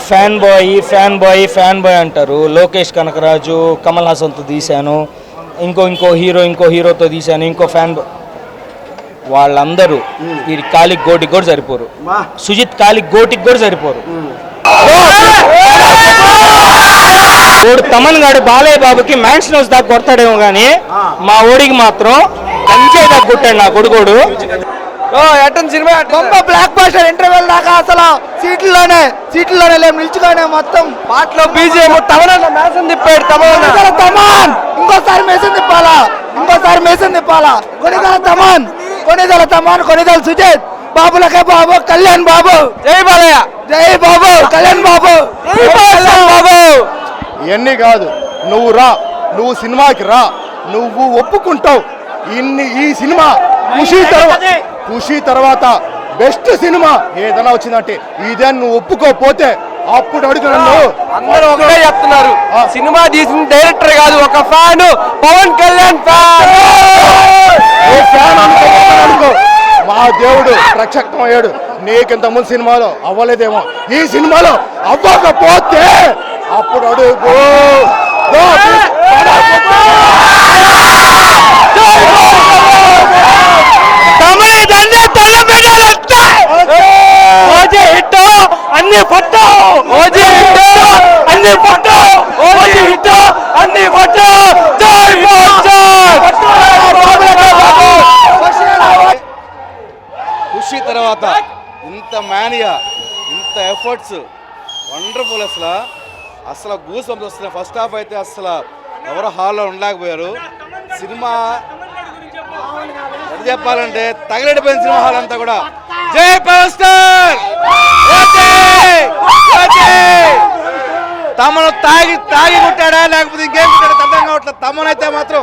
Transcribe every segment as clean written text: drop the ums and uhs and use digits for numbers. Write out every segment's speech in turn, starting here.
Fan boy అంటారు. లోకేష్ కనకరాజు కమల్ హాసన్తో తీశాను, ఇంకో హీరోతో తీశాను, ఇంకో ఫ్యాన్ వాళ్ళందరూ ఈ కాలికి గోటికి కూడా సరిపోరు. సుజిత్ కాలికి గోటికి కూడా సరిపోరు. ఓడు తమన్ గాడు బాలయ్య బాబుకి మ్యాన్షన్ హౌస్ దాకా కొడతాడేమో కానీ మా ఓడికి మాత్రం గంజాయి దాకా కొట్టాడు నా కొడుకోడు. బ్లాక్ బాస్టర్ ఇంటర్వెల్ దాకా అసలు సీట్లలోనే లేము, నిల్చుగానే మొత్తం పాటలో బీజేఎం మేసం తిప్పాడు. తమన్ ఇంకోసారి మేసం తిప్పాలా. కొనిదల సుజిత్, బాబులకే బాబు, కళ్యాణ్ బాబు, జై బాలయ్య, జై బాబు, కళ్యాణ్ బాబు, బాబు. ఇవన్నీ కాదు, నువ్వు సినిమాకి రా, నువ్వు ఒప్పుకుంటావు. ఈ సినిమా ఖుషి తర్వాత బెస్ట్ సినిమా ఏదైనా వచ్చిందంటే ఇదే. నువ్వు ఒప్పుకోపోతే అప్పుడు అడుగు. అందరూ ఒకటే చెప్తున్నారు, సినిమా తీసిన డైరెక్టర్ కాదు, ఒక ఫ్యాన్, పవన్ కళ్యాణ్ ఫ్యాన్ అనుకో. మా దేవుడు ప్రత్యక్షం అయ్యాడు. నీకింత ముందు సినిమాలో అవ్వలేదేమో, ఈ సినిమాలో అవ్వకపోతే అప్పుడు అడుగు. అన్ని ఫోటో ఖుషి తర్వాత ఇంత మానియా, ఇంత ఎఫర్ట్స్, వండర్ఫుల్. అసలు గూస్ బంప్స్ వస్తున్నాయి. ఫస్ట్ హాఫ్ అయితే అసలు ఎవరో హాల్లో ఉండలేకపోయారు. సినిమా ఎంత చెప్పాలంటే తగలడిపోయిన సినిమా హాల్ అంతా కూడా. జై పవర్ స్టార్. తమను తాగి కొట్టాడా లేకపోతే ఇంకేం కొట్టాడా అర్థం కావట్లేదు. తమనైతే మాత్రం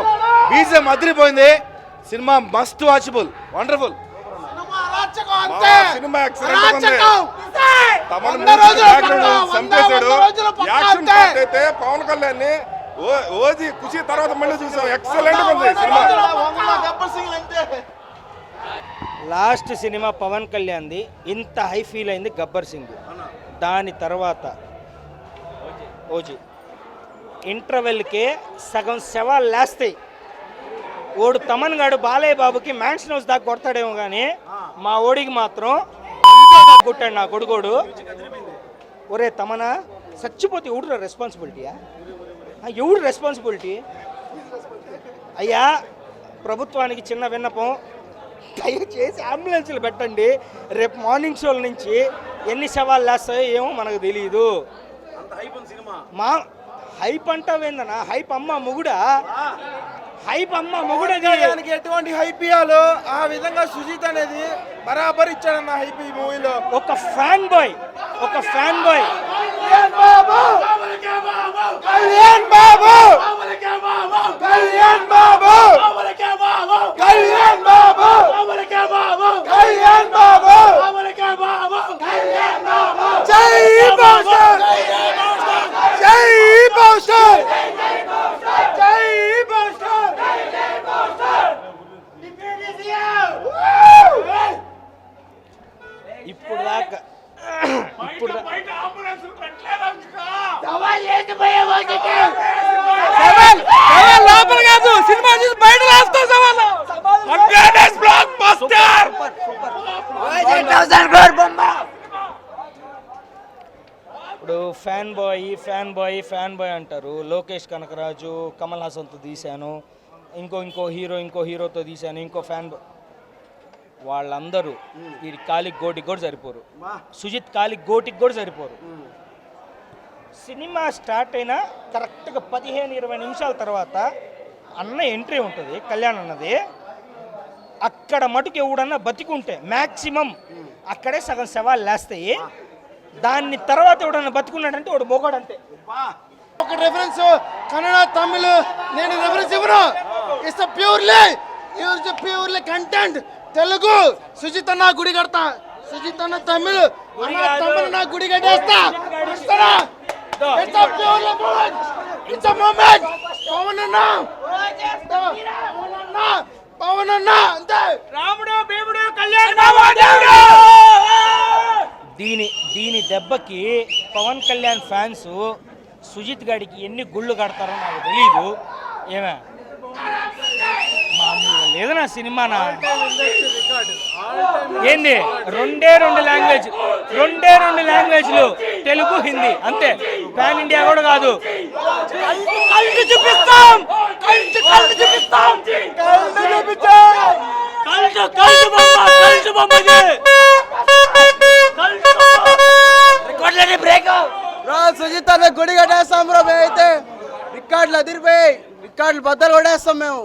బీజం అదిరిపోయింది. Cinema must watchable, wonderful. Cinema అయితే పవన్ కళ్యాణ్ ని ఓజీ ఖుషి తర్వాత మళ్ళీ చూసాం. ఎక్సలెంట్ ఉంది సినిమా. లాస్ట్ సినిమా పవన్ కళ్యాణ్ది ఇంత హై ఫీల్ అయింది గబ్బర్ సింగ్. దాని తర్వాత ఓజీ ఇంటర్వెల్కే సగం శవాలు లేస్తాయి. ఓడు తమన్ గాడు బాలయ్య బాబుకి మ్యాన్షన్ హౌస్ దాకా కొడతాడేమో కానీ మా ఓడికి మాత్రం కొట్టాడు నా కొడుకోడు. ఒరే తమనా, చచ్చిపోతే ఎవడు రెస్పాన్సిబిలిటీయా? ఎవడు రెస్పాన్సిబిలిటీ? అయ్యా, ప్రభుత్వానికి చిన్న విన్నపం, దయచేసి అంబులెన్స్లు పెట్టండి. రేపు మార్నింగ్ షోల నుంచి ఎన్ని శవాలు లేస్తాయో ఏమో మనకు తెలియదు. మా హైప్ అంటావేందనా? హైప్ అమ్మ మొగుడా? ఎటువంటి హైప్ ఇయ్యాలో ఆ విధంగా సుజిత్ అనేది బరాబర్ ఇచ్చాడన్న హైప్ ఈ మూవీలో. ఒక ఫ్యాన్ బాయ్ ఇప్పుడు దాకా లోపల కాదు, సినిమా చూసి బయట ఇప్పుడు ఫ్యాన్ బాయ్ అంటారు. లోకేష్ కనకరాజు కమల్ హాసన్తో తీశాను, ఇంకో హీరోతో తీశాను, ఇంకో ఫ్యాన్ వాళ్ళందరూ ఈ కాలికి గోటికి కూడా సరిపోరు. సుజిత్ కాలికి గోటికి కూడా సరిపోరు. సినిమా స్టార్ట్ అయిన కరెక్ట్గా 15-20 నిమిషాల తర్వాత అన్న ఎంట్రీ ఉంటుంది, కళ్యాణ్ అన్నది. అక్కడ మటుకు ఎవడన్నా బతికుంటే మ్యాక్సిమం అక్కడే సగం శవాలు లేస్తాయి. దాన్ని తర్వాత ఎవడన్నా బతికున్నాడంటే వాడు మొగాడంతే. ఒక రెఫరెన్స్ కన్నడ, తమిళ్ నేను రెఫరెన్స్ ఇవ్వను. It's purely content. Telugu Sujith అన్న గుడి కడతా, సుజిత్ అన్న తమిళ్ నా గుడి కట్టేస్తా. పవన్ అన్న అంతే. రాముడు భీముడు కళ్యాణ్ దీని దెబ్బకి పవన్ కళ్యాణ్ ఫ్యాన్స్ సుజిత్ గాడికి ఎన్ని గుళ్ళు కడతారో నాకు తెలియదు. ఏమే మామూలుగా లేదు నా సినిమానా. ఏంది రెండే రెండు లాంగ్వేజ్లు తెలుగు హిందీ అంతే. పాన్ ఇండియా కూడా కాదు. చూపిస్తాం సుజిత్ అన్న గుడి కట్టేస్తాం బ్రో. మేము అయితే రికార్డులు అదిరిపోయి రికార్డులు బద్దలు కొట్టేస్తాం మేము.